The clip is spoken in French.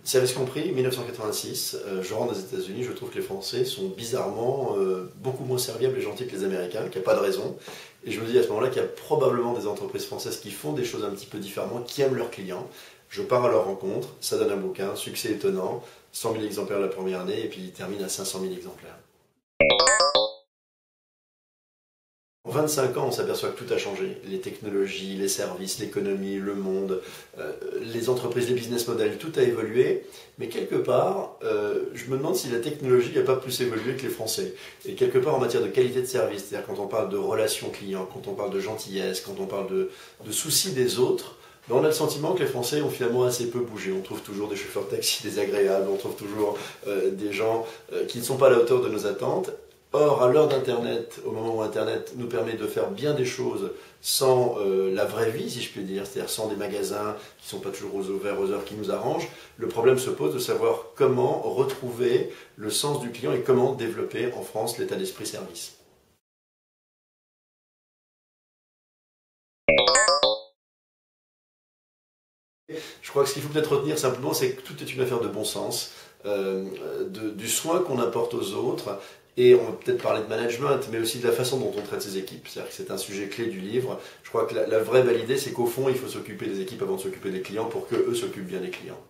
Service compris, 1986, je rentre des États-Unis, je trouve que les Français sont bizarrement beaucoup moins serviables et gentils que les Américains, qu'il n'y a pas de raison. Et je me dis à ce moment-là qu'il y a probablement des entreprises françaises qui font des choses un petit peu différemment, qui aiment leurs clients. Je pars à leur rencontre, ça donne un bouquin, succès étonnant, 100 000 exemplaires la première année, et puis il termine à 500 000 exemplaires. En 25 ans, on s'aperçoit que tout a changé. Les technologies, les services, l'économie, le monde, les entreprises, les business models, tout a évolué. Mais quelque part, je me demande si la technologie n'a pas plus évolué que les Français. Et quelque part en matière de qualité de service, c'est-à-dire quand on parle de relations clients, quand on parle de gentillesse, quand on parle de soucis des autres, ben on a le sentiment que les Français ont finalement assez peu bougé. On trouve toujours des chauffeurs de taxi désagréables, on trouve toujours des gens qui ne sont pas à la hauteur de nos attentes. Or, à l'heure d'Internet, au moment où Internet nous permet de faire bien des choses sans la vraie vie, si je puis dire, c'est-à-dire sans des magasins qui ne sont pas toujours ouverts aux heures qui nous arrangent, le problème se pose de savoir comment retrouver le sens du client et comment développer en France l'état d'esprit service. Je crois que ce qu'il faut peut-être retenir simplement, c'est que tout est une affaire de bon sens, du soin qu'on apporte aux autres, et on va peut-être parler de management, mais aussi de la façon dont on traite ses équipes. C'est-à-dire que c'est un sujet clé du livre. Je crois que la vraie belle idée, c'est qu'au fond, il faut s'occuper des équipes avant de s'occuper des clients pour qu'eux s'occupent bien des clients.